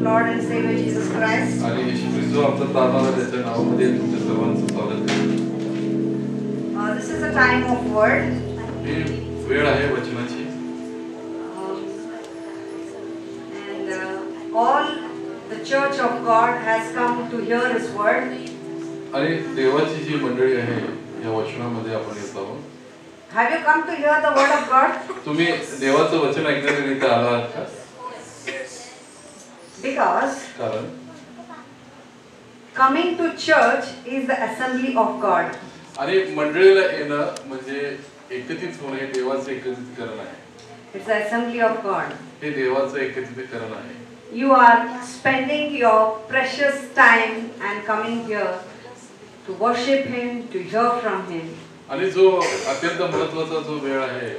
Lord and Savior Jesus Christ. आणि येशू ख्रिस्त जो आपला तारणारा त्याच्या नावामध्ये तुमच्या सर्वांचं स्वागत करतो. This is a time of word. ही वेळ आहे वचनाची. And all the church of God has come to hear His word. आणि देवाची जी मंडळी आहे या वचनामध्ये आपण येत आहोत. Have you come to hear the word of God? तुम्ही देवाचं वचन ऐकण्यासाठी आला आहात का? Because कारण coming to church is the assembly of God. आणि मंडळीला येणं म्हणजे एकत्रित होणे हे देवाचं एकत्रीकरण आहे. It's the assembly of God. हे देवाचं एकत्रीकरण आहे. You are spending your precious time and coming here to worship Him, to hear from Him. आणि जो अत्यंत महत्त्वाचा जो वेळ आहे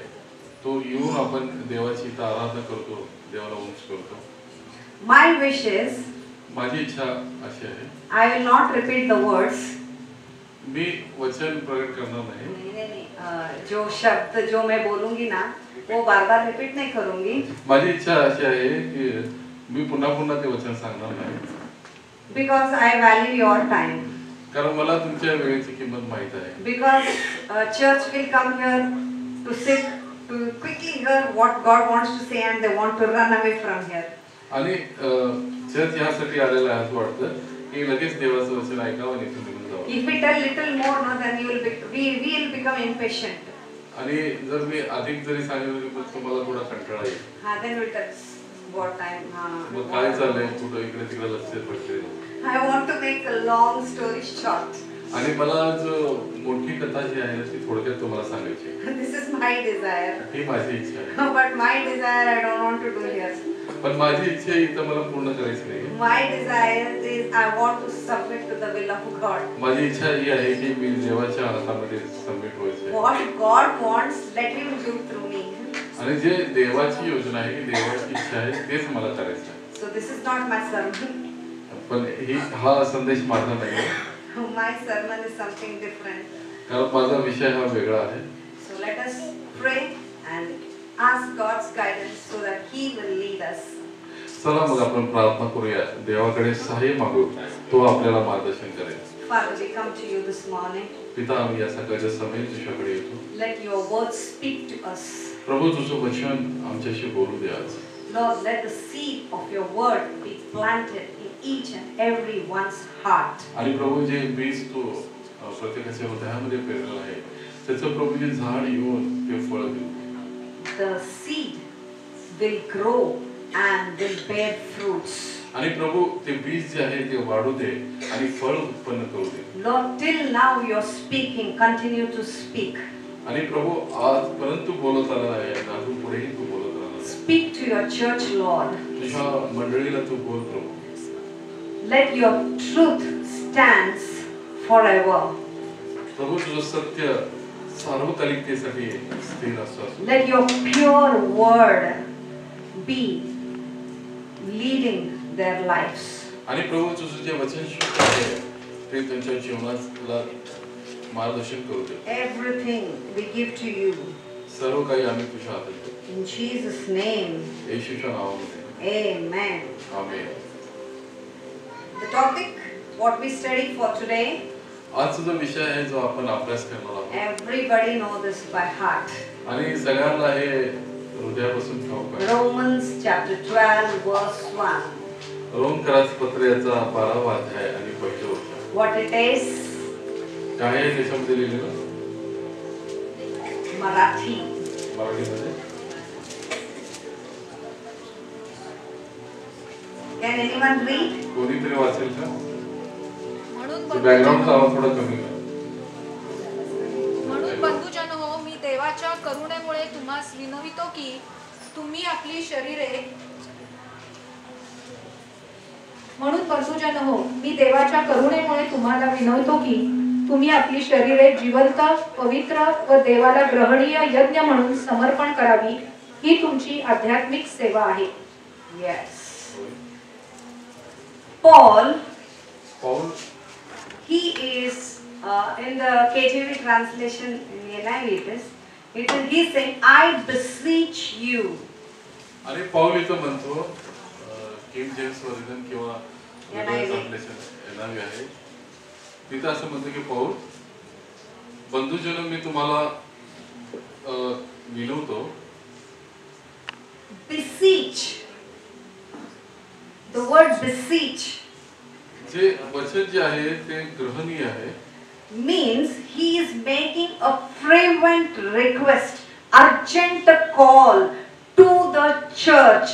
तो येऊन आपण देवाची आराधना करतो, देवाला वंदन करतो. My wish is, माझी इच्छा अशी आहे, I will not repeat the words. मी वचन प्रकट करणार नाही. जो शब्द जो मैं बोलूंगी ना वो बार-बार रिपीट नहीं करूंगी. माझी इच्छा अशी आहे की मी पुन्हा पुन्हा ते वचन सांगणार नाही. Because I value your time. कारण मला तुमच्या वेळेची किंमत माहित आहे. Because church will come here to sit to quickly hear what God wants to say and they want to run away from here. आणि चर्च यासाठी आलेला आहे असं वाटतं की लगेच देवाचं वचन ऐकावं आणि इथून निघून जावं. If we tell little more, no, then we will become impatient. आणि जर मी अधिक जरी सांगितलं तर तुम्हाला थोडा कंटाळा येईल. Then we tell what time. मग काय चाललंय कुठं इकडे तिकडे लक्ष पडते. I want to make a long story short. आणि मला जो मोठी कथा जी आहे ती थोडक्यात तुम्हाला सांगायची. This is my desire. ही माझी इच्छा आहे. But my desire I don't want to do here. पण माझी इच्छा इथं मला पूर्ण करायची नाही. My desire is I want to submit to the will of God. माझी इच्छा ही आहे की मी देवाच्या हातामध्ये सबमिट व्हायचे. What God wants, let Him do through me. आणि जे देवाची योजना आहे, देवाची इच्छा आहे तेच मला करायचं आहे. So this is not my sermon. पण हा संदेश माझा नाही. My sermon is something different. कारण माझा विषय हा वेगळा आहे. So let us pray and ask God's guidance so that He will lead us. चला मग आपण प्रार्थना करूया. देवाकडे सहाय्य मागू. तो आपल्याला मार्गदर्शन करेल. Father, we come to you this morning. पिता आम्ही या सकाळच्या समयी तुझ्याकडे येतो. Let your words speak to us. प्रभू तुझं वचन आमच्याशी बोलू दे आज. Lord, let the seed of your word be planted in each and every one's heart. आणि प्रभू जे बीज तू प्रत्येकाच्या हृदयामध्ये पेरलेलं आहे त्याचं प्रभू जे झाड येऊन ते फळ देऊ. The seed will grow and will bear fruits. आणि प्रभू ते बीज जे आहे ते वाढू दे आणि फळ उत्पन्न करू दे. Lord, till now you're speaking, continue to speak. आणि प्रभू आज परंतु बोलत आला आहे आणि अजून पुढेही तू बोलत राहणार. Speak to your church, Lord. तुझ्या मंडळीला तू बोल प्रभू. Let your truth stands forever. प्रभू तुझं सत्य सार्वकालिकतेसाठी स्थिर असो. Let your pure word be leading their lives. आणि प्रभू तुझं जे वचन शुद्ध आहे ते त्यांच्या जीवनाला मार्गदर्शन करू दे. Everything we give to you. सर्व काही आम्ही तुझ्या हातात देतो. In Jesus' name. येशूच्या नावामध्ये. Amen. Amen. The topic what we study for today. आजचा जो विषय आहे जो आपण अभ्यास करणार आहोत. Everybody know this by heart. आणि सगळ्यांना हे हृदयापासून ठाऊक आहे. Romans chapter 12 verse 1. रोमकरास पत्र याचा 12वा अध्याय आणि पहिलं वचन. What it is? काय आहे त्याच्यामध्ये लिहिलेलं? मराठीमध्ये. Can anyone read? कोणीतरी वाचेल का? बॅकग्राऊंडचा आवाज थोडा कमी करा. म्हणून बंधुजनो, मी देवाच्या करुणेमुळे तुम्हास विनवितो की तुम्ही आपली शरीरे तुम्हाला विनवतो की तुम्ही आपली शरीरे जिवंत, पवित्र व देवाला ग्रहणीय यज्ञ म्हणून समर्पण करावी, ही तुमची आध्यात्मिक सेवा आहे. Yes. Paul, he is in the KJV translation in NIV he is saying, I beseech you. आणि पाऊल इथं म्हणतो किंग जेम्स व्हर्जन किंवा NIV. ट्रान्सलेशन NIV आहे. तिथं असं म्हणतं की पाऊल, बंधुजन मी तुम्हाला विनवतो, beseech. The word beseech जे वचन जे आहे ते ग्रहणीय आहे. means he is making a fervent request, urgent call to the church,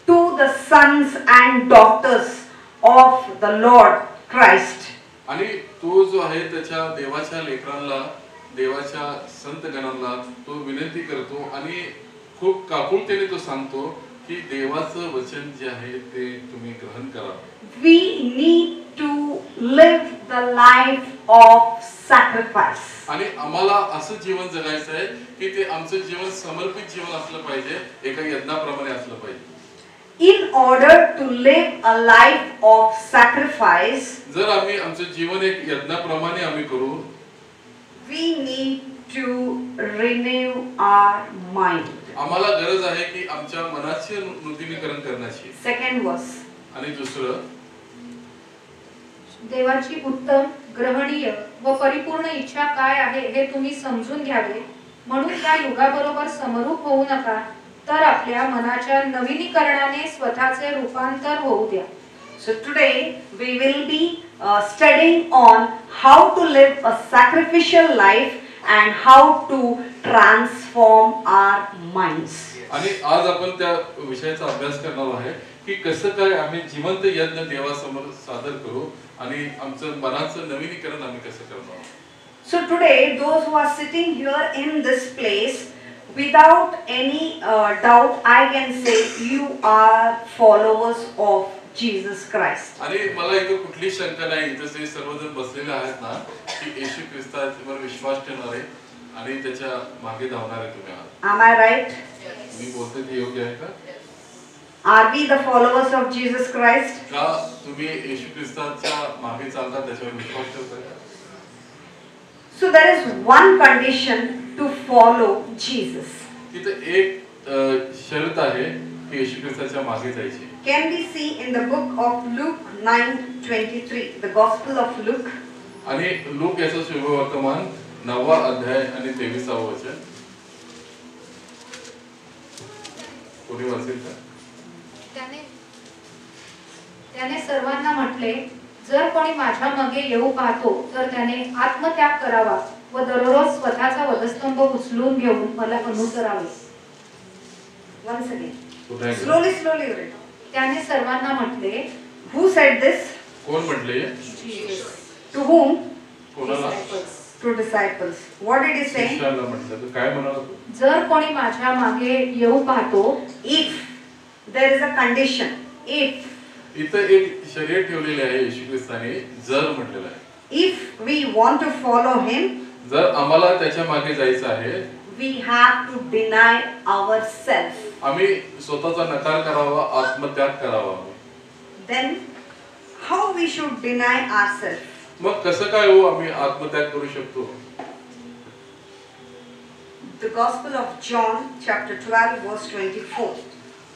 to the sons and daughters of the Lord Christ. आणि तो जो आहे त्याच्या देवाच्या लेकरांना, देवाच्या संत गणांना तो विनंती करतो आणि खूप काकुळतेने तो सांगतो की देवाचं वचन जे आहे ते तुम्ही ग्रहण करा. We need to live the life of sacrifice. आणि आम्हाला असं जीवन जगायचं आहे की ते आमचं जीवन समर्पित जीवन असलं पाहिजे, एका यज्ञाप्रमाणे असलं पाहिजे. In order to live a life of sacrifice, जर आम्ही आमचं जीवन एक यज्ञाप्रमाणे आम्ही करू, we need to renew our mind. आम्हाला गरज आहे की आमच्या मनाचे नूतनीकरण करण्याची. Second verse. आणि दुसरं, देवाची उत्तम, ग्रहणीय व परिपूर्ण इच्छा काय आहे हे तुम्ही समजून घ्यावे, म्हणून या युगाबरोबर समरूप होऊ नका, तर आपल्या मनाच्या नवीनीकरणाने स्वतःचे रूपांतर होऊ द्या. So today we will be studying on how to live a sacrificial life and how to transform our minds. आणि आज आपण त्या विषयाचा अभ्यास करणार आहे की कसं काय आम्ही जिवंत यज्ञ देवासमोर सादर करू आणि आमचं मनाचं नवीनीकरण आम्ही कसं करणार. So today those who are sitting here in this place, without any doubt I can say you are followers of Jesus Christ. आणि मला इथे कुठली शंका नाही, तसे सर्वजण बसलेले आहेत ना की येशू ख्रिस्तावर विश्वास ठेवणारे आणि त्याच्या मागे धावणारे तुम्ही आहात. Am I right? मी बोलते ते योग्य आहे का? Are we the followers of Jesus Christ? का तुम्ही येशू ख्रिस्ताच्या मागे चालता, त्याच्यावर विश्वास ठेवता का? So there is one condition to follow Jesus. तिथे एक शर्त आहे की येशू ख्रिस्ताच्या मागे जायची. Can we see in the book of Luke 9:23, the Gospel of Luke? आणि लूक याचं शुभवर्तमान 9वा अध्याय आणि 23वा वचन. कोणी वाचेल का? त्याने सर्वांना म्हटले, जर कोणी माझ्या मागे येऊ पाहतो तर त्याने आत्मत्याग करावा व दररोज स्वतःचा वधस्तंभ उचलून घेऊन मला अनुसरावे. Once again. पुन्हा एकदा. Slowly read. त्याने सर्वांना म्हटले, Who said this? कोण म्हटले? To whom? कोणाला? To disciples. What did he say? शिष्याला म्हटलं. तर काय म्हणाला तू? जर कोणी माझ्या मागे येऊ पाहतो, If there is a condition, if इथं एक शर्यत ठेवलेली आहे येशू ख्रिस्ताने, जर म्हटलेलं आहे. if we want to follow him, जर आम्हाला त्याच्या मागे जायचं आहे, we have to deny ourselves. आम्ही स्वतःचा नकार करावा, आत्मत्याग करावा. Then how we should deny ourselves? मग कसं काय हो आम्ही आत्मत्याग करू शकतो? The Gospel of John chapter 12 verse 24.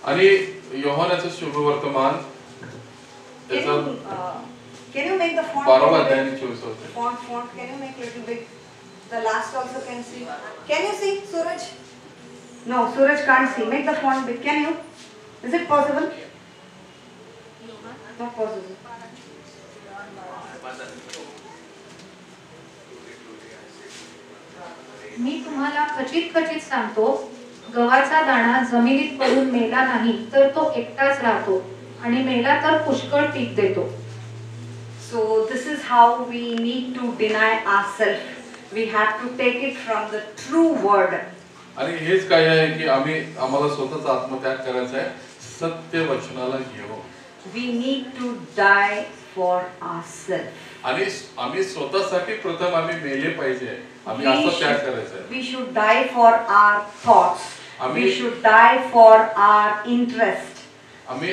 आणि योहानाचं शुभवर्तमान त्याचा Can you make the font 12वा little अध्याय big? आणि 24वा अध्याय. Font, can you make little big? The last also can see. Can you see, Suraj? No, Suraj can't see. Make the font big. Can you? Is it possible? Not possible. मी तुम्हाला खचित खचित सांगतो, गव्हाचा दाणा जमिनीत पडून मेला नाही तर तो एकटाच राहतो आणि मेला तर पुष्कळ पीक देतो. So this is how we need to deny ourselves. We have to take it from the true word. आणि हेच काय आहे की आम्हाला स्वतःचा आत्मत्याग करायचा आहे, सत्य वचनाला घेऊ. We need to die for ourselves. आणि आम्ही स्वतःसाठी प्रथम आम्ही मेले पाहिजे. आम्ही असा त्याग करायचा आहे. We should die for our thoughts. आम्ही- We should die for our interest.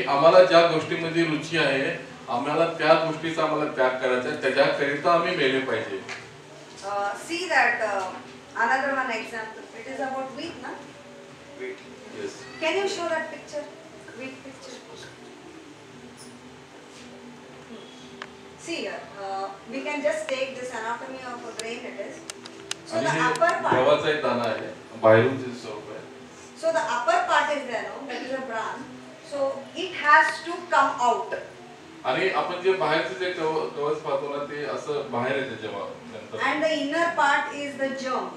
आम्हाला ज्या गोष्टीमध्ये रुची आहे, आम्हाला त्या गोष्टीचा आम्हाला त्याग करायचा आहे, त्याच्याकरिता आम्ही मेले पाहिजे. See that another one example. It is about wheat, na? Yes. Can you show that picture? Wheat picture. See, we can just take this anatomy of a grain. It is. So आणि the हे upper part. गव्हाचा एक दाणा आहे, बाहेरून जे स्वरूप आहे. So the upper part is there, no? That is a branch. So it has to come out. आणि आपण जे बाहेरचे जे कवच पाहतो ना ते असं बाहेर येते जेव्हा नंतर. And the inner part is the germ.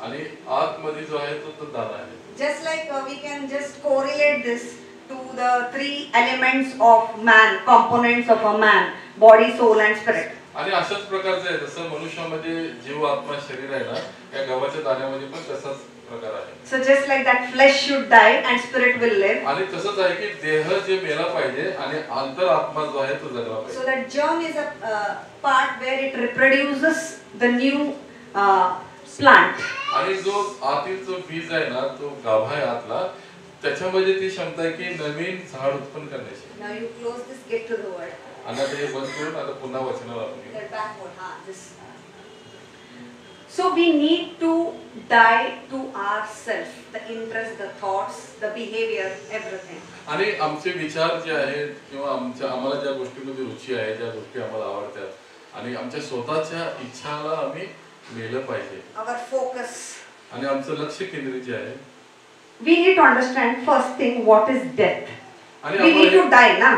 आणि आतमध्ये जो आहे तो दाणा आहे. Just like we can just correlate this to the three elements of man, components of a man, body, soul and spirit. आणि अशाच प्रकारचं आहे जसं मनुष्यामध्ये जीव आत्मा शरीर आहे ना या गव्हाच्या दाण्यामध्ये पण तसाच प्रकार आहे. So just like that flesh should die and spirit will live. आणि तसंच आहे की देह जे मेला पाहिजे आणि अंतरात्मा जो आहे तो जगला पाहिजे. So that germ is a part where it reproduces the new plant. आणि जो आतील जो बीज आहे ना तो गाभा आहे आतला त्याच्यामध्ये ती क्षमता आहे की नवीन झाड उत्पन्न करण्याची. Now you close this, get to the word. आणि आता हे बंद करून आता पुन्हा वचनाला आपण घेऊ. That backward, this. So we need to die to ourselves, the interest, the thoughts, the behavior, everything. आणि आमचे विचार जे आहेत किंवा आम्हाला ज्या गोष्टीमध्ये रुची आहे ज्या गोष्टी आम्हाला आवडतात आणि आमच्या स्वतःच्या इच्छाला आम्ही मेलं पाहिजे. Our focus. आणि आमचं लक्ष केंद्रित जे आहे. We need to understand first thing what is death. आणि We need to die, ना?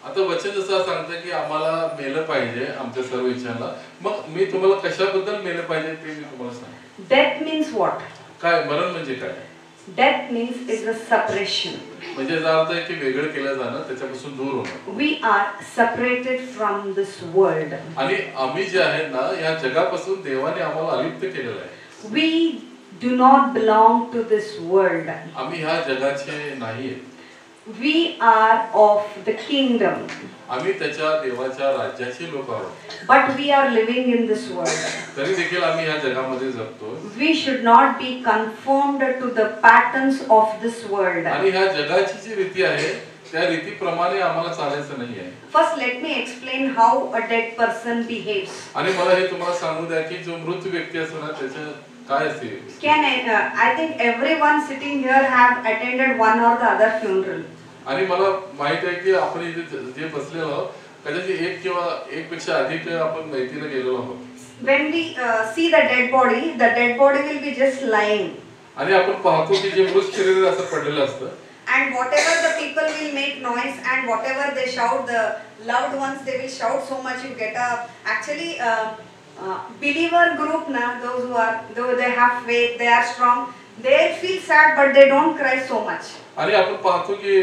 आता वचन जसं सांगतं की आम्हाला मेलं पाहिजे आमच्या सर्व इच्छांना. मग मी तुम्हाला कशाबद्दल मेलं पाहिजे ते मी तुम्हाला सांगतो. Death means what? काय मरण म्हणजे काय? Death means is a separation. म्हणजे याचा अर्थ आहे की वेगळं केलं जाणं त्याच्यापासून दूर होणं. We are separated from this world. आणि आम्ही जे आहे ना या जगापासून देवाने आम्हाला अलिप्त केलेलं आहे. We do not belong to this world. आम्ही ह्या जगाचे नाहीये. We are of the kingdom. आम्ही त्याच्या देवाच्या राज्याचे लोक आहोत. But we are living in this world. तरी देखील आम्ही ह्या जगामध्ये जगतो. We should not be conformed to the patterns of this world. आणि ह्या जगाची जी रीती आहे त्या रीतीप्रमाणे आम्हाला चालायचं नाहीये. First let me explain how a dead person behaves. आणि मला हे तुम्हाला सांगू द्या की जो मृत व्यक्ती असतो ना त्याच्या काय असते. Can I think everyone sitting here have attended one or the other funeral. आणि मला माहित आहे की आपण इथे जे बसलेलो आहोत कदाचित एक किंवा एक पेक्षा अधिक आपण माहितीला गेलेलो आहोत. When we see the dead body will be just lying. आणि आपण पाहतो की जे मृत शरीर असं पडलेलं असतं. And whatever the people will make noise and whatever they shout, the loved ones they will shout so much you get up. Actually, believer group na, though they have faith, they are strong, they feel sad but they don't cry so much. आणि आपण पाहतो की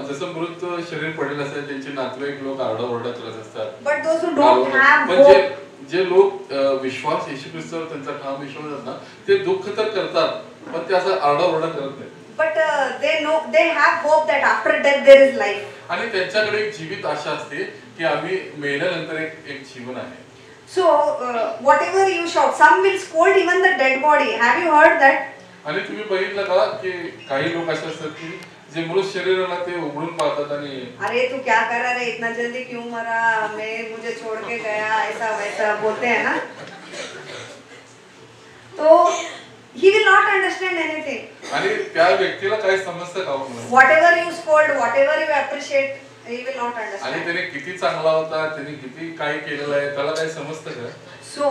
जसं मृत शरीर पडलेलं असतं त्यांचे नातेवाईक लोक आरडाओरडा करत असतात. But those who don't have पण hope, जे लोक विश्वास येशू ख्रिस्तावर त्यांचा ठाम विश्वास असतात ना ते दुःख तर करतात पण ते असं आरडाओरडा करत नाहीत. but they know, they have hope that after death there is life. आणि त्यांच्याकडे एक जीवित आशा असते की आम्ही मेल्यानंतर एक जीवन आहे. So whatever you shout, some will scold even the dead body. Have you heard that? आणि तुम्ही बघितलं का की काही लोक असे असतात की जे मृत शरीराला ते उघडून पाहतात आणि अरे तू क्या कर रहा है, इतना जल्दी क्यों मरा, मैं मुझे छोड़ के गया, ऐसा वैसा बोलते हैं ना. तो he will not understand anything. आणि त्या व्यक्तीला काही समजतं का म्हणून. Whatever you scold, whatever you appreciate, he will not आणि understand. त्याने किती चांगला होता त्याने किती काय केलेलं आहे त्याला काही समजतं का. So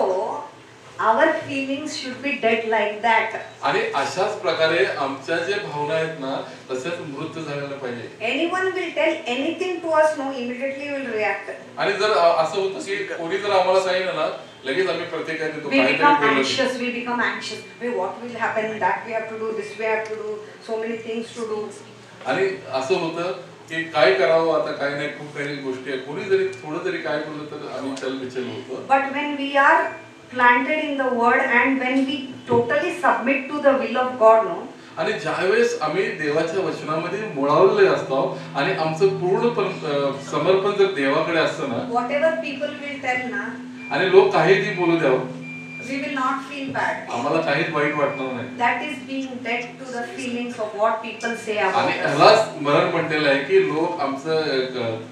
our feelings should be dead like that. आणि अशाच प्रकारे आमच्या जे भावना आहेत ना तसेच मृत झालेलं पाहिजे. Anyone will tell anything to us, no, immediately we will react. आणि जर असं होतं की कोणी जर आम्हाला सांगितलं ना लगेच आम्ही प्रतिक्रिया देतो. We become anxious. We become anxious. Hey, what will happen? That we have to do. This we have to do. So many things to do. आणि असं होतं की काय करावं आता काय नाही खूप काही गोष्टी आहेत. कोणी जरी थोडं जरी काय बोललं तर आम्ही चलबिचल होतो. But when we are planted in the word and when we totally submit to the will of God, no. आणि ज्यावेळेस आम्ही देवाच्या वचनामध्ये मुळावलेले असतो आणि आमचं पूर्ण समर्पण जर देवाकडे असतं ना. Whatever people will tell ना. आणि लोक काहीही बोलू द्यावं. We will not feel bad. आम्हाला काहीच वाईट वाटणार नाही. That is being dead to the feelings of what people say आणि about us. ह्यालाच मरण म्हटलेलं आहे की लोक आमचं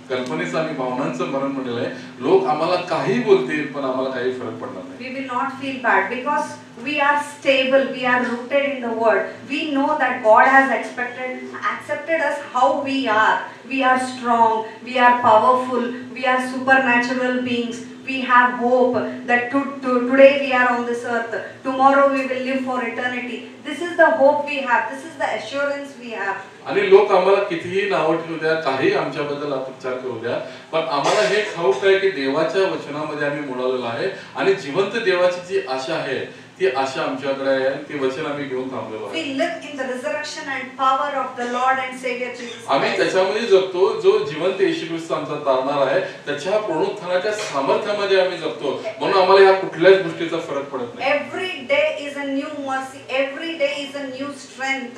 कल्पनेचं आणि भावनांचं मरण म्हटलेलं आहे. लोक आम्हाला काही बोलतील पण आम्हाला काही फरक पडणार नाही. We will not feel bad because we are stable, we are rooted in the word. We know that God has accepted us how we are. We are strong, we are powerful, we are supernatural beings. We have hope that today we are on this earth, tomorrow we will live for eternity. This is the hope we have, this is the assurance we have. आणि लोक आम्हाला कितीही नावं ठेवू द्या, काही आमच्याबद्दल अपप्रचार करू द्या, पण आम्हाला हे ठाऊक आहे की देवाच्या वचनामध्ये आम्ही मुळालेलो आहे आणि जिवंत देवाची जी आशा आहे ती आशा आमच्याकडे आहे आणि ते वचन आम्ही घेऊन थांबलेलो आहे. We live in the resurrection and power of the Lord and Savior Jesus Christ. आम्ही त्याच्यामध्ये जगतो, जो जिवंत येशू ख्रिस्त आमचा तारणार आहे, त्याच्या पुनरुत्थानाच्या सामर्थ्यामध्ये आम्ही जगतो, म्हणून आम्हाला या कुठल्याच गोष्टीचा फरक पडत नाही. Every day is a new mercy, every day is a new strength.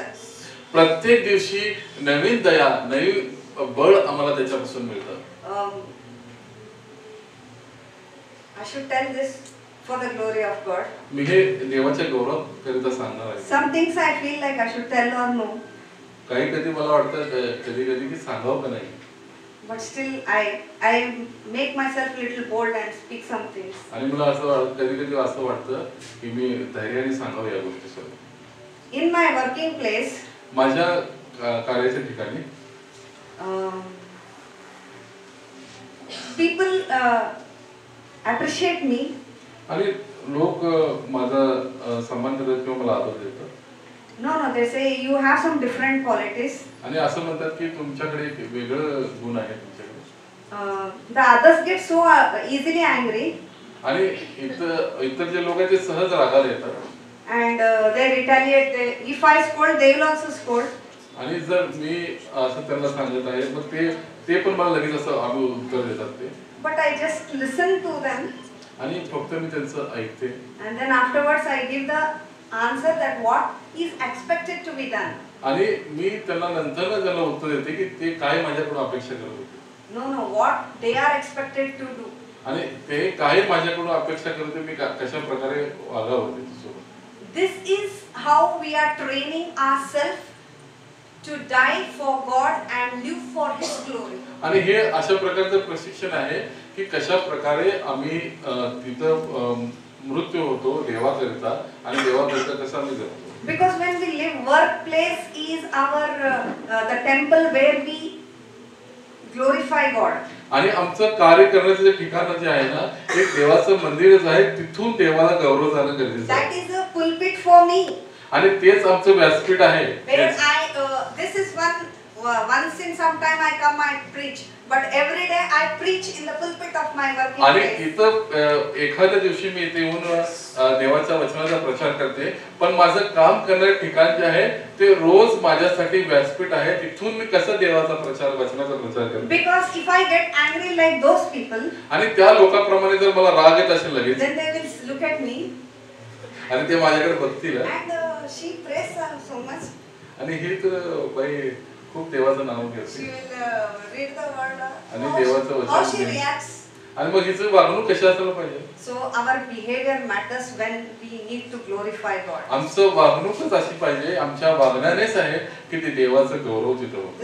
प्रत्येक दिवशी नवीन दया, नवीन बळ आम्हाला त्याच्यापासून मिळतं. I should tell this for the glory of God. मी हे देवाच्या गौरव करिता सांगणार आहे. Some things I feel like I should tell or no. काही कधी मला वाटतं कधी कधी की सांगावं का नाही, But still I make myself little bold and speak some things. आणि मला असं कधी कधी असं वाटतं की मी धैर्याने सांगावं या गोष्टी सर्व. In my working place, माझ्या कार्याच्या ठिकाणी people appreciate me. आणि लोक माझा सन्मान करतात किंवा मला आदर देतात. No, they say you have some different qualities. आणि असं म्हणतात की तुमच्याकडे एक वेगळं गुण आहे तुमच्याकडे. The others get so easily angry. आणि इतर जे लोक आहेत ते सहज रागाला येतात. And they retaliate. If I scold, they will also scold. आणि जर मी असं त्यांना सांगत आहे मग ते पण मला लगेच असं आम्ही उत्तर देतात ते. But I just listen to them. आणि फक्त मी त्यांचं ऐकते. And then afterwards I give the answer that what is expected to be done. आणि मी त्यांना नंतर त्यांना उत्तर देते की ते काय माझ्याकडून अपेक्षा करत होते. No, what they are expected to do. आणि ते काय माझ्याकडून अपेक्षा करत होते, मी कशा प्रकारे वागावं त्याच्यासोबत. This is how we are training ourselves to die for God and live for His glory. आणि हे अशा प्रकारचं प्रशिक्षण आहे की कशा प्रकारे आम्ही तिथं मृत्यू होतो देवाकरिता आणि देवाकरिता कसं आम्ही जगतो. Because when we live, workplace is our the temple where we glorify God. आणि आमचं कार्य करण्याचं जे ठिकाण जे आहे ना, एक देवाचं मंदिरच आहे, तिथून देवाला गौरव जाणं गरजेचं आहे. That is a pulpit for me. आणि तेच आमचं व्यासपीठ आहे. This is once in some time I come I preach, but every day I preach in the pulpit of my working आणि place. इथं एखाद्या दिवशी मी इथे येऊन देवाच्या वचनाचा प्रचार करते, पण माझं काम करणारे ठिकाण जे आहे ते रोज माझ्यासाठी व्यासपीठ आहे, तिथून मी कसं देवाचा प्रचार वचनाचा प्रचार करते. Because if I get angry like those people, आणि त्या लोकांप्रमाणे जर मला राग येत असेल लगेच, then they will look at me आणि ते माझ्याकडे बघतील and she prays so much. आणि ही तर बाई खूप देवाचं नाव She घेते will read the word. आणि देवाचं How वचन she घेते. reacts. आणि मग हिचं वागणूक कशी असायला पाहिजे. So our behavior matters when we need to glorify God. आमचं वागणूकच अशी पाहिजे, आमच्या वागण्यानेच आहे की ते देवाचं गौरव तिथं होतं.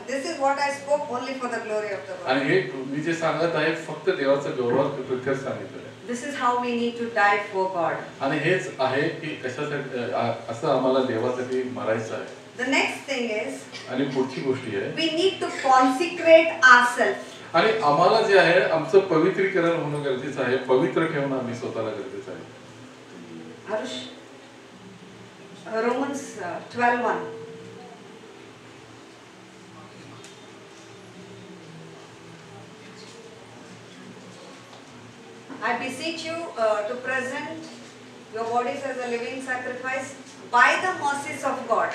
This is what I spoke only for the glory of the Lord. आणि हे मी जे सांगत आहे फक्त देवाचं गौरव प्रत्यक्ष सांगितलं आहे. This is how we need to die for God. आणि हेच आहे की कशासाठी असं आम्हाला देवासाठी मरायचं आहे. The next thing is आणि पुढची गोष्ट आहे we need to consecrate ourselves. आणि आम्हाला जे आहे आमचं पवित्रीकरण होणं गरजेचं आहे, पवित्र ठेवणं आम्ही स्वतःला गरजेचं आहे. Arush, Romans 12:1. I beseech you to present your bodies as a living sacrifice by the mercies of God.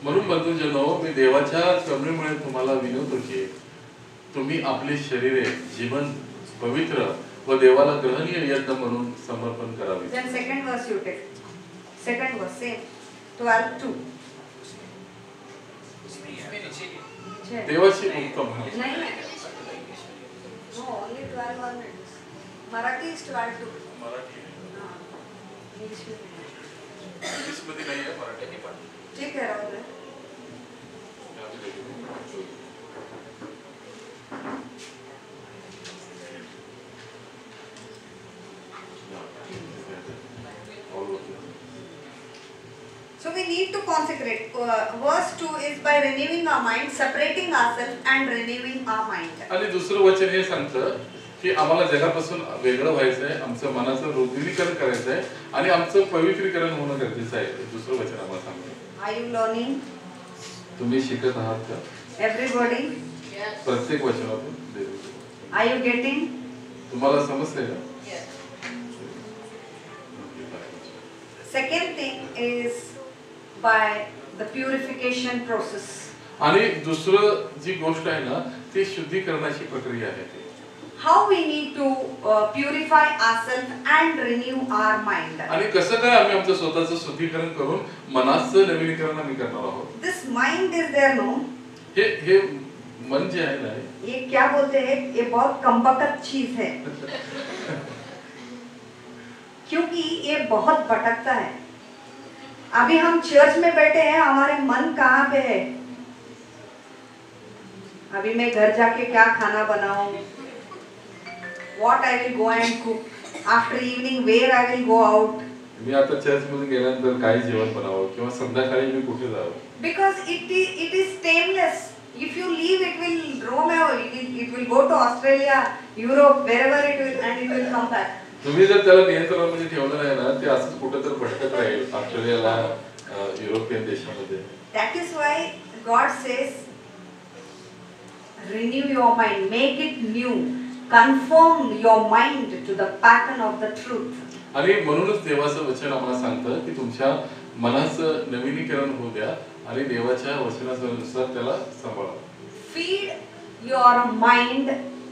म्हणून बंधूंजनो, मी देवाच्या करुणेमुळे तुम्हाला विनवतो की तुम्ही आपली शरीरे जीवन पवित्र व देवाला ग्रहणीय यज्ञ म्हणून समर्पण करावे. Then second verse you take. Second verse, same. 12:2. देवाची उत्तम नाही. No, only 12:1. Marathi is 12:2. Marathi आहे. इंग्लिशमध्ये नाही आहे, मराठी आहे. ठीक आहे, राहू दे. So we need to consecrate. Verse 2 is by renewing our mind, separating ourselves and renewing our mind. आणि दुसरं वचन हे सांगतं की आम्हाला जगापासून वेगळं व्हायचं आहे, आमचं मनाचं रुद्रीकरण करायचं आहे आणि आमचं पवित्रीकरण होणं गरजेचं आहे. दुसरं वचन आम्हाला सांगतं. Are you learning? तुम्ही शिकत आहात का? Everybody? प्रत्येक वचनातून. Are you getting? तुम्हाला समजतंय का? Second thing is by the purification process. आणि दुसरं जी गोष्ट आहे ना ती शुद्धीकरणाची प्रक्रिया आहे. How we need to purify ourselves and renew our mind. आणि कसं काय आम्ही आमचं स्वतःचं शुद्धीकरण करून मनाचं नवीनीकरण आम्ही करणार आहोत. This mind is there, no? हे मन जे आहे ना ये क्या बोलते हैं, ये बहुत कमबख्त चीज है. क्योंकि ये बहुत भटकता है. अभी हम चर्च में बैठे हैं, हमारे मन कहाँ पे है? अभी मैं घर जाके क्या खाना बनाऊं? What I will go and cook? After evening, where I will go out? मी आता चर्च मध्ये गेल्यानंतर काय जेवण बनावं किंवा संध्याकाळी मी कुठे जावं? Because it is tameless. If you leave, it will roam away. It will go to Australia, Europe, wherever it will, and it will come back. तुम्ही जर त्याला नियंत्रणामध्ये ठेवलं नाही ना ते असंच कुठे तर भटकत राहील ऑस्ट्रेलियाला, युरोपियन देशामध्ये. That is why God says, renew your mind, make it new, conform your mind to the pattern of the truth. आणि म्हणूनच देवाचं वचन आम्हाला सांगतं की तुमच्या मनाचं नवीनीकरण होऊ द्या आणि देवाच्या वचनानुसार त्याला सांभाळा. Feed your mind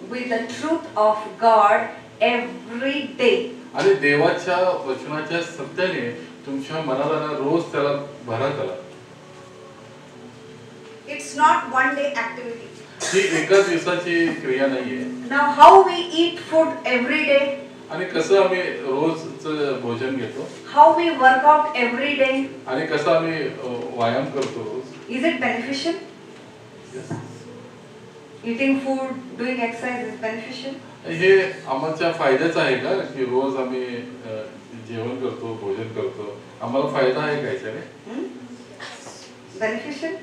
with the truth of God every day. आणि देवाच्या वचनाच्या सत्याने तुमच्या मनाला रोज त्याला भरा करा. It's not one day activity. ही एका दिवसाची क्रिया नाहीये. Now how we eat food every day? आणि कसं आम्ही रोजचं भोजन घेतो, How we work out every day? आणि कसं आम्ही व्यायाम करतो रोज. Is it beneficial? Yes. Eating food, doing exercise is beneficial? हे आमच्या फायद्याचं आहे का की रोज आम्ही जेवण करतो, भोजन करतो, आम्हाला फायदा आहे का याच्याने? Beneficial?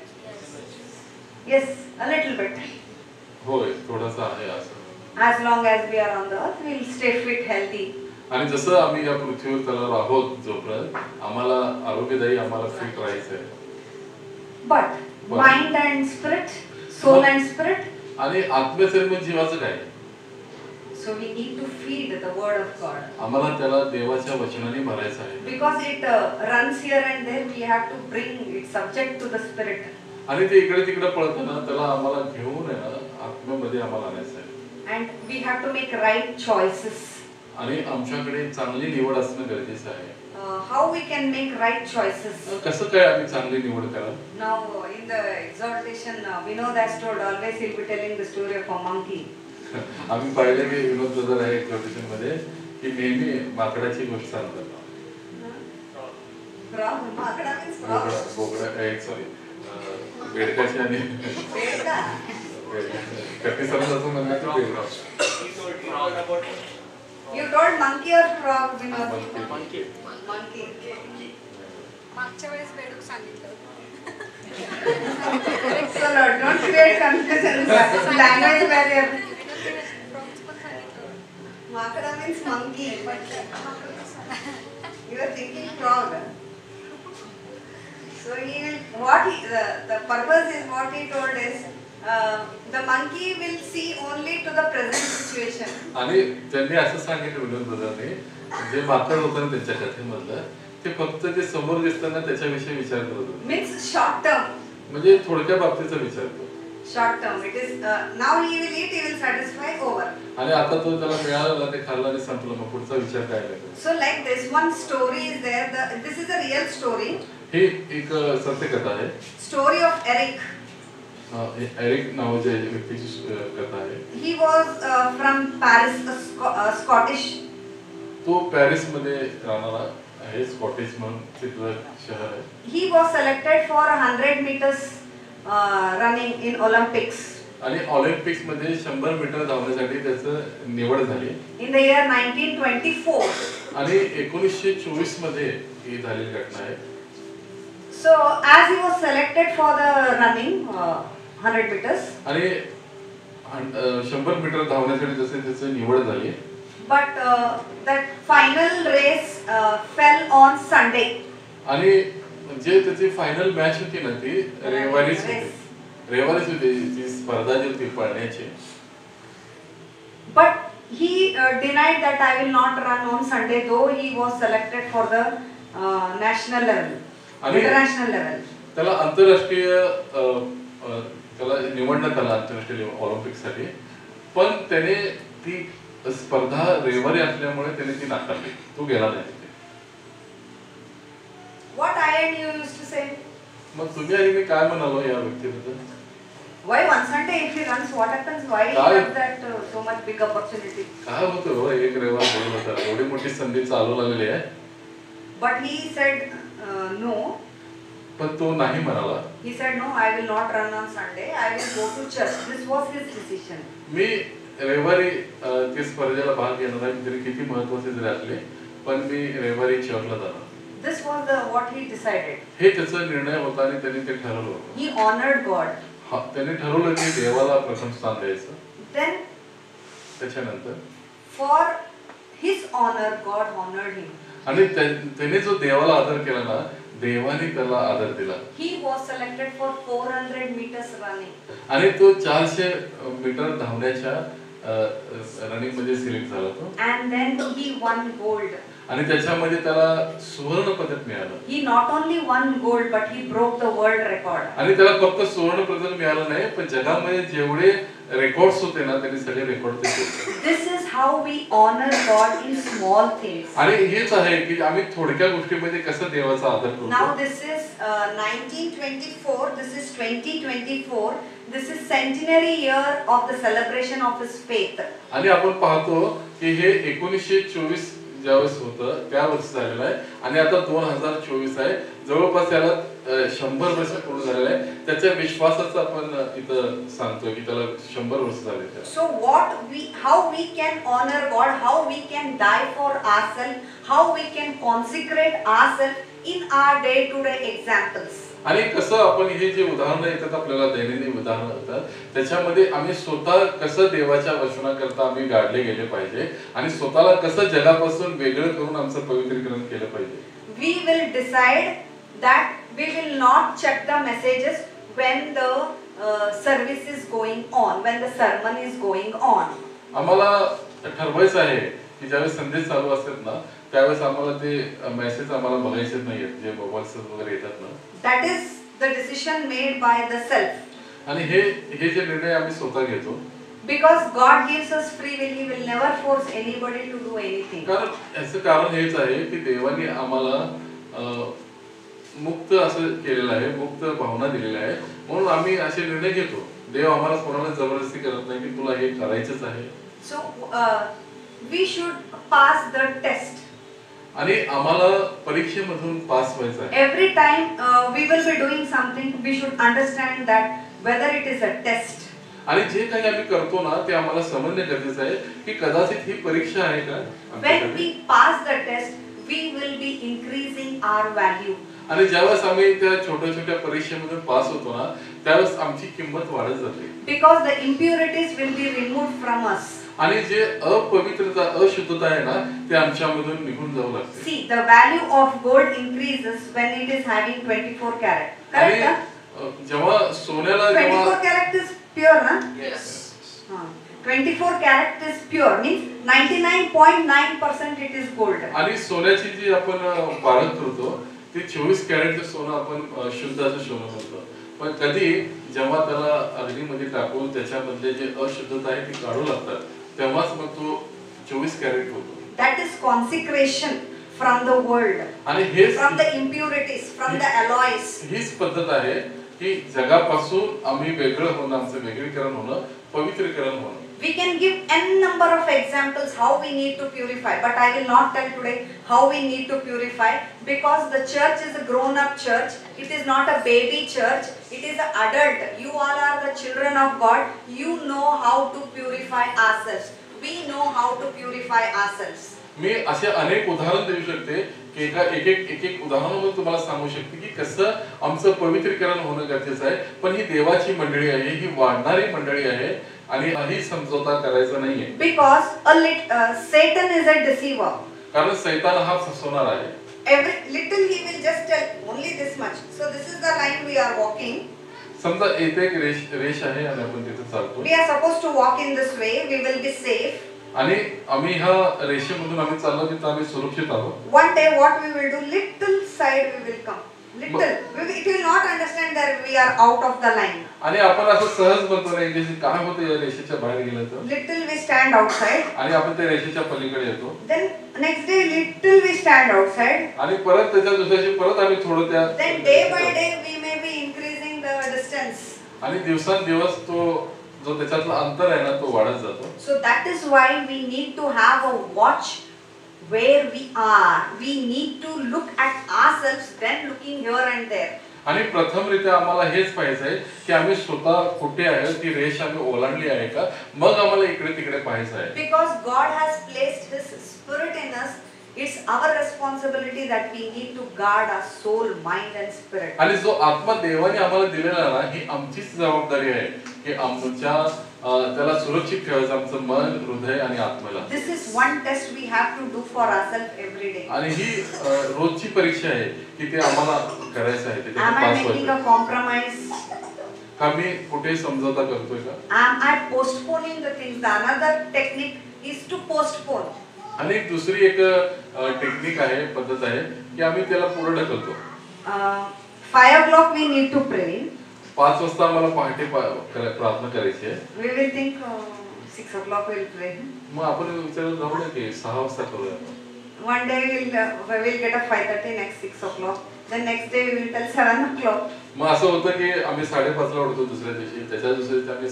Yes, a little bit. होय, थोडासा आहे असं. As long as we are on the earth, we'll stay fit, healthy. आणि जसं आम्ही या पृथ्वीवर त्याला आहोत जोपर्यंत आम्हाला आरोग्यदायी, आम्हाला फिट राहायचं आहे. But mind and spirit, soul and spirit. आणि आत्म्याचं म्हणजे जीवाचं काय? So we need to feed the word of God. आम्हाला त्याला देवाच्या वचनाने भरायचं आहे. Because it runs here and there, we have to bring it subject to the spirit. आणि ते इकडे तिकडे पळताना त्याला आम्हाला घेऊन आहे ना आत्म्यामध्ये आम्हाला आणायचं आहे. And we have to make right choices. आणि आमच्याकडे चांगली निवड असणं गरजेचं आहे. How we can make right choices? कसं काय आम्ही चांगली निवड कराल? Now in the exhortation, Vinod has told, always he'll be telling the story of a monkey. आम्ही पाहिले की विनोद ब्रदर आहे एक्झॉर्टेशन मध्ये की नेहमी माकडाची गोष्ट सांगतात. Frog, माकडा means frog. बोकडा सॉरी बेडकाची आणि बेडका. कटी समज असं म्हणलं की बेडका. You told monkey or frog, Vinod? Monkey. Monkey. मागच्या वेळेस बेडूक सांगितलं. So don't create confusion. Language barrier. Makada means monkey. You are thinking frog. So the purpose is what he told is the monkey will see only to the present situation. आणि त्यांनी असं सांगितलं विनोद ब्रदरने जे माकड होतं ना त्यांच्या कथेमधलं ते फक्त जे समोर दिसताना त्याच्याविषयी विचार करत होते. Means short term. म्हणजे थोडक्या बाबतीचा विचार करतो. Short term. It is now he will eat, he will satisfy, over. आणि आता तो त्याला मिळाला ते खाल्ला आणि संपलं, मग पुढचा विचार काय करतो. So like this one story is there. This is a real story. ही एक सत्य कथा आहे. Story of Eric. एरिक नावाच्या व्यक्तीची कथा आहे. He was from Paris, a Scottish तो पॅरिस मध्ये राहणारा आहे, स्कॉटिश म्हणून तिथलं शहर आहे. He was selected for 100 meters running in Olympics. आणि ऑलिम्पिक्स मध्ये 100 मीटर धावण्यासाठी त्याचं निवड झाली. In the year 1924. आणि 1924 मध्ये ही झालेली घटना आहे. So as he was selected for the running 100 meters. आणि 100 मीटर धावण्यासाठी जसे त्याची निवड झाली. But that final race fell on Sunday. आणि जे त्याची फायनल मॅच होती ना ती रविवारीच होती ती स्पर्धा जी होती पळण्याची. But he denied that I will not run on Sunday, though he was selected for the national level, international level. त्याला आंतरराष्ट्रीय त्याला निवडण्यात आला आंतरराष्ट्रीय ऑलिम्पिक साठी, पण त्याने ती स्पर्धा रविवारी असल्यामुळे त्याने ती नाकारली, तो गेला नाही. What I and you used to say? मग तुम्ही आणि मी काय म्हणालो या व्यक्तीबद्दल? Why on Sunday if he runs, what happens? Why he got that so much big opportunity? काय होतं एक रविवार बोलून होता, एवढी मोठी संधी चालू लागलेली आहे. But he said no. पण तो नाही म्हणाला. He said no, I will not run on Sunday. I will go to church. This was his decision. मी रविवारी त्या स्पर्धेला भाग घेणार आहे, तरी किती महत्त्वाचे जरी असले, पण मी रविवारी चर्चला जाणार. This was what he decided. हे त्याचा निर्णय होता आणि त्याने ते ठरवलं होतं. He honored God. त्याने ठरवलं की देवाला प्रथम स्थान द्यायचं. Then त्याच्यानंतर for his honor God honored him. आणि त्याने जो देवाला आदर केला ना, देवाने त्याला आदर दिला. He was selected for 400 meters running. आणि तो 400 मीटर धावण्याच्या रनिंग मध्ये सिलेक्ट झाला तो. And then he won gold. आणि त्याच्यामध्ये त्याला सुवर्ण पदक मिळालं. He not only won gold but he broke the world record. आणि त्याला फक्त सुवर्ण पदक मिळालं नाही, पण जगामध्ये जेवढे रेकॉर्ड्स होते ना, त्यांनी सगळे रेकॉर्ड ते केले. This is how we honor God in small things. आणि हेच आहे की आम्ही थोडक्या गोष्टीमध्ये कसं देवाचा आदर करतो. Now this is 1924, this is 2024, this is centenary year of the celebration of his faith. आणि आपण पाहतो की हे 1924 ज्यावेळेस होतं त्या वर्षी झालेलं आहे आणि आता 2024 आहे. जवळपास त्याला 100 वर्ष पूर्ण झालेलं आहे. त्याच्या विश्वासाचं आपण इथं सांगतोय की त्याला 100 वर्ष झाले. So how we can honor God, how we can die for ourselves, how we can consecrate ourselves in our day-to-day examples. आणि कसं आपण हे जे उदाहरणं येतात आपल्याला दैनंदिन उदाहरणं होतात, त्याच्यामध्ये आम्ही स्वतः कसं देवाच्या वचनाकरता आम्ही गाडले गेले पाहिजे आणि स्वतःला कसं जगापासून वेगळं करून आमचं पवित्रीकरण केलं पाहिजे. We will decide that we will not check the messages when the service is going on, when the sermon is going on. आम्हाला ठरवायचं आहे की ज्यावेळेस संदेश चालू असतात ना, त्यावेळेस आम्हाला ते मेसेज आम्हाला बघायचेच नाहीत जे मोबाईल्स वगैरे येतात ना. That is the decision made by the self. आणि हे जे निर्णय आम्ही स्वतः घेतो. Because God gives us free will, He will never force anybody to do anything. कारण याचं कारण हेच आहे की देवाने आम्हाला मुक्त असं केलेलं आहे, मुक्त भावना दिलेली आहे, म्हणून आम्ही असे निर्णय घेतो. देव आम्हाला कोणाला जबरदस्ती करत नाही की तुला हे करायचंच आहे. So we should pass the test. आणि आम्हाला परीक्षेमधून पास व्हायचं आहे. Every time we will be doing something, we should understand that whether it is a test. आणि जे काही आम्ही करतो ना, ते आम्हाला समजणे गरजेचं आहे की कदाचित ही परीक्षा आहे का. When we pass the test, we will be increasing our value. आणि ज्यावेळेस आम्ही त्या छोट्या छोट्या परीक्षेमधून पास होतो ना, त्यावेळेस आमची किंमत वाढत जाते. Because the impurities will be removed from us. आणि जे अपवित्रता अशुद्धता आहे ना, ते आमच्यामधून निघून जाऊ लागते. See, the value of gold increases when it is having 24 carat. Correct? जेव्हा सोन्याला 24 carat is pure, na? Yes. 24 carat is pure, means 99.9% it is gold. आणि सोन्याची जी आपण पारख करतो, ती 24 कॅरेटचं सोनं आपण शुद्ध असं सोनं म्हणतो. पण कधी जेव्हा त्याला अग्नीमध्ये टाकून त्याच्यामधले जे अशुद्धता आहे ती काढू लागतात, तेव्हाच मग तो 24 कॅरेट होतो. That is consecration from the world, आणि हे from the impurities, from the alloys. हीच पद्धत आहे की जगापासून आम्ही वेगळं होणं, आमचं वेगळीकरण होणं, पवित्रीकरण होणं. We can give n number of examples how we need to purify, but I will not tell today how we need to purify, because the church is a grown up church. It is not a baby church. It is an adult. You all are the children of God. You know how to purify ourselves. We know how to purify ourselves. मी असे अनेक उदाहरण देऊ शकते की एक उदाहरणामध्ये तुम्हाला सांगू शकते की कसं आमचं पवित्रीकरण होणं गरजेचं आहे. पण ही देवाची मंडळी आहे, ही वाढणारी मंडळी आहे आणि ही समझोता करायचा नाहीये. Because Satan is a deceiver. कारण शैतान हा फसवणार आहे. Every little he will just tell only this much. So this is the line we are walking. समजा येथे एक रेष आहे आणि आपण तिथे चालतो. We are supposed to walk in this way. We will be safe. आणि आम्ही ह्या रेषेमधून आम्ही चाललो तिथे आम्ही सुरक्षित आहोत. One day what we will do, little side we will come. Little. It will not understand that we are out of the line. आणि आपण असं सहज म्हणतो नाही की काय होतं या रेषेच्या बाहेर गेलं तर. Little we stand outside. आणि आपण त्या रेषेच्या पलीकडे येतो. Then next day little we stand outside. आणि परत त्याच्या दुसऱ्याशी परत आम्ही थोडं त्या. Then day by day we may be increasing the distance. आणि दिवसांदिवस तो जो त्याच्यातला अंतर आहे ना तो वाढत जातो. So that is why we need to have a watch where we are. We need to look at ourselves then looking here and there. आणि प्रथमरित्या आम्हाला हेच पाहायचंय की आम्ही स्वतः कुठे आहे, ती रेष आम्ही ओलांडली आहे का, मग आम्हाला इकडे तिकडे पाहायचं आहे. Because God has placed His Spirit in us, it's our responsibility that we need to guard our soul, mind and spirit. आणि जो आत्मा देवाने आम्हाला दिलेला ना, ही आमचीच जबाबदारी आहे की आमच्या त्याला सुरक्षित ठेवायचं आमचं मन, हृदय आणि आत्म्याला. This is one test we have to do for ourselves every day. आणि ही रोजची परीक्षा आहे की ते आम्हाला करायचं आहे. Am I making a compromise? का मी कुठे समझोता करतोय का? Am I postponing the things? The another technique is to postpone. आणि दुसरी एक टेक्निक आहे, पद्धत आहे की आम्ही त्याला पुढे ढकलतो. 5 o'clock we need to pray. 5 वाजता आम्हाला पहाटे प्रार्थना करायची आहे. We will think 6 o'clock we'll pray. मग आपण विचारलं जाऊ नये की 6 वाजता करूया. One day we'll get a 5:30, next 6 o'clock. Then next day we will tell 7 o'clock. मग असं होतं की आम्ही 5:30 ला उठतो दुसऱ्या दिवशी, त्याच्या दुसऱ्या दिवशी आम्ही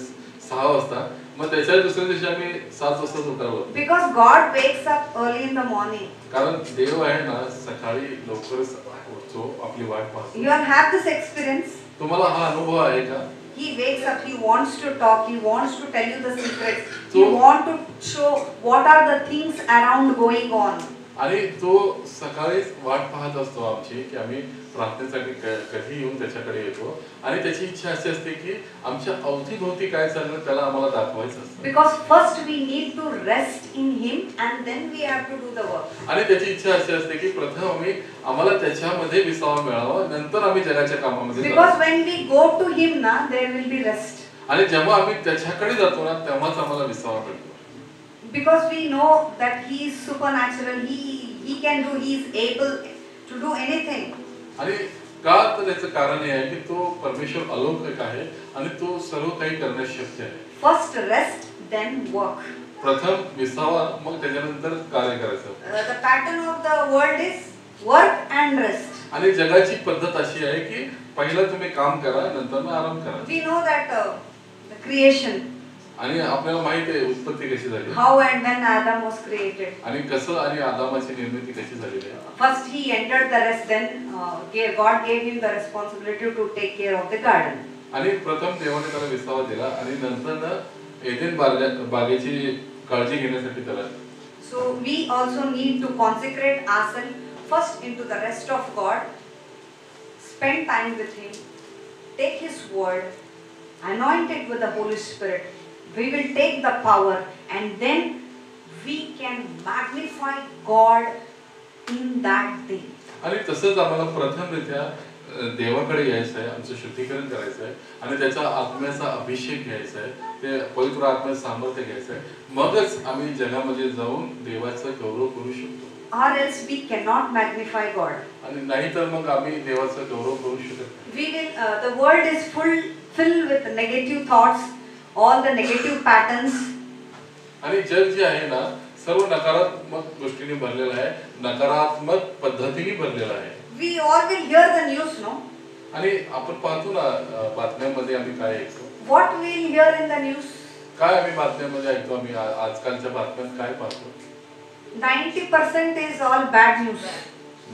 6 वाजता, मग त्याच्या दुसऱ्या दिवशी आम्ही 7 वाजता उठावं. Because God wakes up early in the morning. कारण देव आहे ना सकाळी लवकरच उठतो, आपली वाट पाहतो. You all have this experience. तुम्हाला हा अनुभव आहे का? He wakes up, he wants to talk, he wants to tell you the secrets. So, he wants to show what are the things around going on. आणि तो सकाळीच वाट पाहत असतो आमची की आम्ही प्रार्थनेसाठी कधी येऊन त्याच्याकडे येतो आणि त्याची इच्छा अशी असते की आमच्या अवतीभोवती काय चाललं त्याला आम्हाला दाखवायचं असतं. Because first we need to rest in him and then we have to do the work. आणि त्याची इच्छा अशी असते की प्रथम आम्हाला त्याच्यामध्ये विसावा मिळावा, नंतर आम्ही जगाच्या कामामध्ये जाऊ. Because when we go to him na, there will be rest. आणि जेव्हा आम्ही त्याच्याकडे जातो ना तेव्हाच आम्हाला विसावा मिळतो. Because we know that he is supernatural, he can do, he is able to do anything. आणि का तर याचं कारण हे आहे की तो परमेश्वर अलौकिक आहे आणि तो सर्व काही करण्यास शक्य आहे. First rest, then work. प्रथम विसावा, मग त्याच्यानंतर कार्य करायचं. The pattern of the world is work and rest. आणि जगाची पद्धत अशी आहे की पहिला तुम्ही काम करा, नंतर मग आराम करा. We know that the creation. आणि आपल्याला माहित आहे उत्पत्ती कशी झाली. How and when Adam was created. आणि कसं आणि आदामाची निर्मिती कशी झालेली आहे. First he entered the rest, then God gave him the responsibility to take care of the garden. आणि प्रथम देवाने त्याला विसावा दिला आणि नंतर एदेन बागेची काळजी घेण्यासाठी त्याला. So we also need to consecrate ourselves first into the rest of God, spend time with him, take his word, anoint it with the Holy Spirit. We will take the power and then we can magnify God in that day. आणि तसंच आम्हाला प्रथमरित्या देवाकडे यायचं आहे, आमचं शुद्धीकरण करायचं आहे आणि त्याचा आत्म्याचा अभिषेक घ्यायचा आहे, ते पवित्र आत्म्याचं सामर्थ्य घ्यायचं आहे, मगच आम्ही जगामध्ये जाऊन देवाचा गौरव करू शकतो. Or else we cannot magnify God. आणि नाहीतर मग आम्ही देवाचा गौरव करू शकत नाही. We will. The world is filled with negative thoughts, all the negative patterns. आणि जग जे आहे ना सर्व नकारात्मक गोष्टींनी भरलेलं आहे, नकारात्मक पद्धतीने भरलेलं आहे. We all will hear the news, no? आणि आपण पाहतो ना बातम्यांमध्ये आम्ही काय ऐकतो. What we will hear in the news? काय आम्ही बातम्यांमध्ये ऐकतो, आम्ही आजकालच्या बातम्यात काय पाहतो? 90% is all bad news.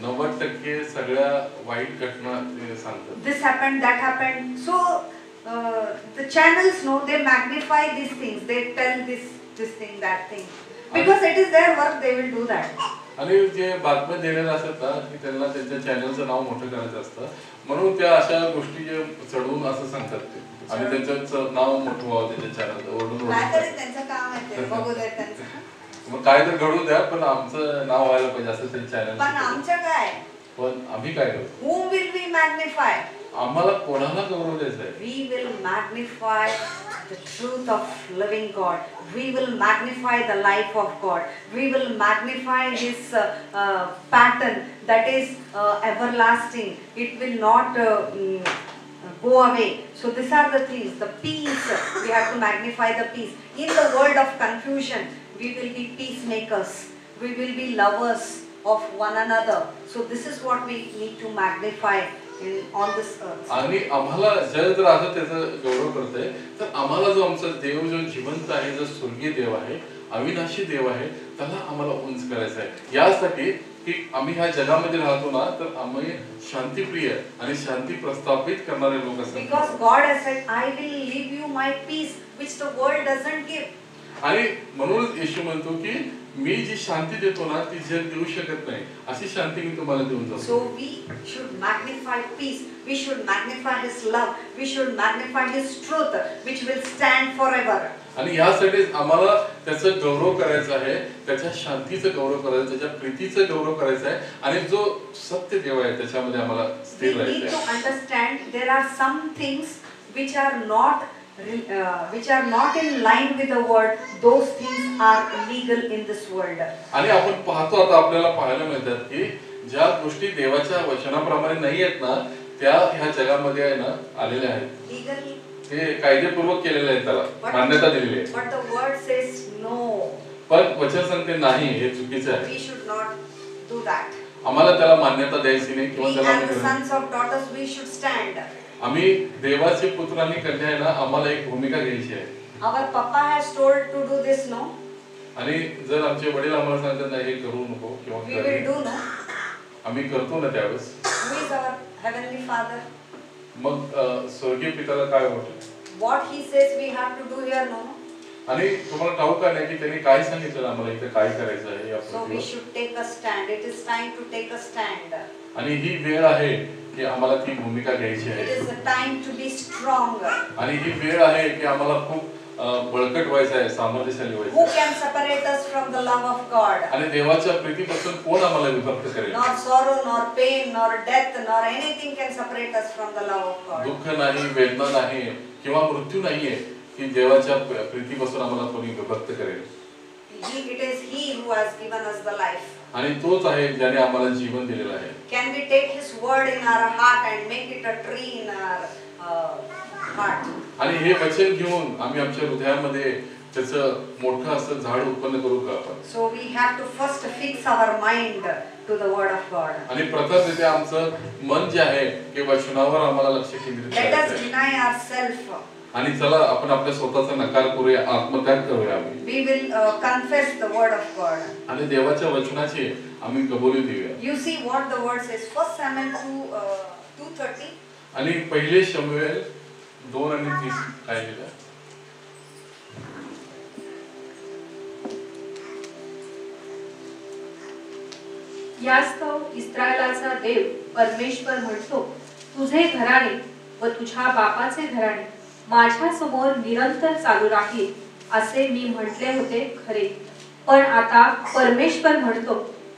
90% सगळ्या वाईट घटना ते सांगतात. This happened, that happened. So the channels know, they magnify these things. They tell this thing, that thing. Because it is their work, they will do that. आणि जे बातम्या देणारे असतात ना, की त्यांना त्यांच्या चॅनलचं नाव मोठं करायचं असतं, म्हणून त्या अशा गोष्टी जे चढवून असं सांगतात ते, आणि त्यांचं नाव मोठं व्हावं त्याच्या चॅनलचं, ओरडून काहीतरी त्यांचं काम आहे ते, बघू दे त्यांचं. मग काय तर घडू द्या, पण आमचं नाव व्हायला पाहिजे असं ते चॅनल. पण आमचं काय? पण आम्ही काय करू? Whom will we magnify? आम्हाला कोणाला गौरव द्यायचा आहे? We will magnify the truth of living God. We will magnify the life of God. We will magnify His pattern that is everlasting. It will not go away. So these are the things. The peace, we have to magnify the peace. In the world of confusion, we will be peacemakers. We will be lovers of one another. So this is what we need to magnify on this earth. आणि आम्हाला जर असं त्याचा गौरव करतोय, तर आम्हाला जो आमचा देव जो जिवंत आहे, जो स्वर्गीय देव आहे, अविनाशी देव आहे, त्याला आम्हाला उंच करायचं आहे. यासाठी की आम्ही ह्या जगामध्ये राहतो ना, तर आम्ही शांतीप्रिय आणि शांती प्रस्थापित करणारे लोक असतात. Because God has said, I will leave you my peace, which the world doesn't give. आणि म्हणूनच येशू म्हणतो की मी जी शांती देतो ना, ती जग देऊ शकत नाही, अशी शांती मी तुम्हाला देऊन जातो. So we should magnify peace. We should magnify His love. We should magnify His truth, which will stand forever. आणि यासाठी आम्हाला त्याचं गौरव करायचं आहे, त्याच्या शांतीचं गौरव करायचं, त्याच्या प्रीतीचं गौरव करायचं आहे, आणि जो सत्य देव आहे त्याच्यामध्ये आम्हाला स्थिर We राहायचं need to आहे. understand there are some things which are not in line with the word. Those things are illegal in this world. आणि आपण पाहतो, आता आपल्याला पाहायला मिळतात की ज्या गोष्टी देवाच्या वचनाप्रमाणे नाही आहेत ना, त्या ह्या जगामध्ये आहे ना आलेल्या आहेत. Legally. ते कायदेपूर्वक केलेले आहेत, त्याला मान्यता दिलेली आहे. But the word says no. पण वचन सांगते नाही, हे चुकीचं आहे. We should not do that. आम्हाला त्याला मान्यता द्यायची नाही, किंवा We त्याला as the sons of daughters, we should stand. आम्ही देवाचे पुत्र आणि कन्या आहे ना, आम्हाला एक भूमिका घ्यायची आहे. Our papa has told to do this, no? आणि जर आमचे वडील आम्हाला सांगतात नाही हे करू नको किंवा We will do, no? आम्ही करतो ना त्यावेळेस. Who is our heavenly Father? मग स्वर्गीय पित्याला काय वाटतं? What He says we have to do here, no? आणि तुम्हाला ठाऊक आहे की त्यांनी काय सांगितलं आम्हाला इथे काय करायचं आहे या So we पृथ्वीवर. should take a stand. It is time to take a stand. आणि ही वेळ आहे की आम्हाला ती भूमिका घ्यायची It आहे. is a time to be strong. आणि ही वेळ आहे की आम्हाला खूप बळकट व्हायचं आहे, सामर्थ्यशाली Who व्हायचं आहे. can separate us from the love of God? आणि देवाच्या प्रीतीपासून कोण आम्हाला विभक्त करेल? Nor sorrow, nor pain, nor death, nor anything can separate us from the love of God. दुःख नाही, वेदना नाही, किंवा मृत्यू नाहीये की देवाच्या प्रीतीपासून आम्हाला कोणी विभक्त करेल. It is He who has given us the life. आणि तोच आहे ज्याने आम्हाला जीवन दिलेलं आहे. Can we take His word in our heart and make it a tree in our heart? आणि हे वचन घेऊन आम्ही आमच्या हृदयामध्ये त्याचं मोठं असं झाड उत्पन्न करू का आपण? So we have to first fix our mind to the word of God. आणि प्रथम तिथे आमचं मन जे आहे ते वचनावर आम्हाला लक्ष केंद्रित Let us करायचं आहे. deny ourselves. आणि चला आपण आपल्या स्वतःचा नकार करूया, आत्मत्याग करूया आम्ही. We will confess the word of God. आणि देवाच्या वचनाची आम्ही कबुली देऊया. You see what the word says. 1 Samuel 2:30. आणि पहिले शमूएल 2 आणि 30 काय लिहिलं? यास्तव इस्रायलाचा देव परमेश्वर म्हणतो, तुझे घराणे व तुझ्या बापाचे घराणे माझ्या समोर निरंतर चालू राहील असे मी म्हटले होते खरे, पण आता परमेश्वर म्हणतो,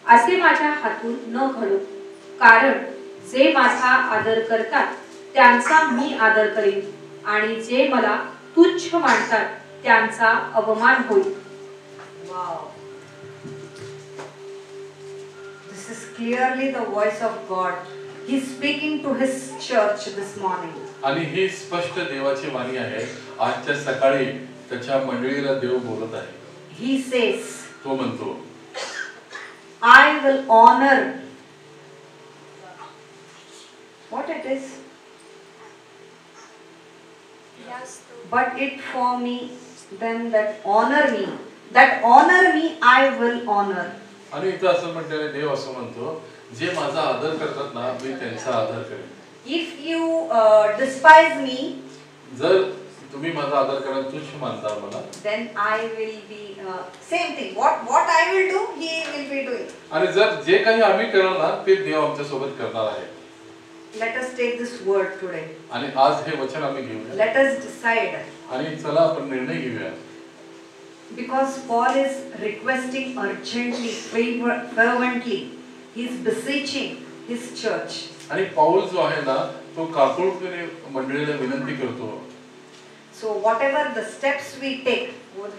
असे माझ्या हातून न घडो, कारण जे माझा आदर करतात त्यांचा मी आदर करेन, आणि जे मला तुच्छ मानतात त्यांचा अवमान होईल. Wow. This is clearly the voice of God. He's speaking to His church this morning. आणि ही स्पष्ट देवाची वाणी आहे. आजच्या सकाळी त्याच्या मंडळीला देव बोलत आहे. He says, तो म्हणतो, I will honor. What it is? यास्तव But it for me then that honor me I will honor. आणि इथं असं म्हटलेलं देव असं म्हणतो, जे माझा आदर करतात ना मी त्यांचा आदर करेन. If you despise me, जर तुम्ही माझा आदर कराल, तुच्छ मानता मला, then I will be same thing. What I will do, he will be doing. आणि जर जे काही आम्ही करणार ना ते देव आमच्या सोबत करणार आहे. Let us take this word today. आणि आज हे वचन आम्ही घेऊया. Let us decide. आणि चला आपण निर्णय घेऊया. Because Paul is requesting urgently, fervently. He is beseeching his church. आणि पाऊल जो आहे ना तो काकुळपणे मंडळीला विनंती करतो. So whatever the steps we take,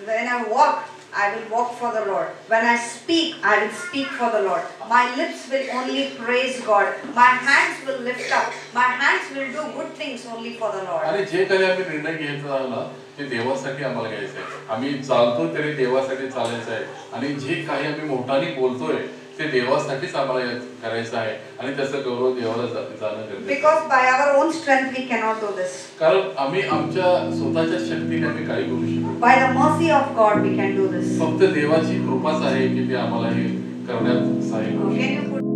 when I walk, I will walk for the Lord. When I speak, I will speak for the Lord. My lips will only praise God. My hands will lift up. My hands will do good things only for the Lord. आणि जे काही आम्ही निर्णय घ्यायचा आहे ना ते देवासाठी आम्हाला घ्यायचं आहे. आम्ही चालतो तरी देवासाठी चालायचं आहे. आणि जे काही आम्ही मोठ्याने बोलतोय ते देवासाठीच आम्हाला करायचं आहे. आणि त्याचा गौरव देवाला जाणं गरजेचं आहे. Because by our own strength we cannot do this. कारण आम्ही आमच्या स्वतःच्या शक्तीने आम्ही काही करू शकतो. By the mercy of God we can do this. फक्त देवाची कृपाच आहे की ते आम्हाला हे करण्यात सहाय्य करू शकते. Can you put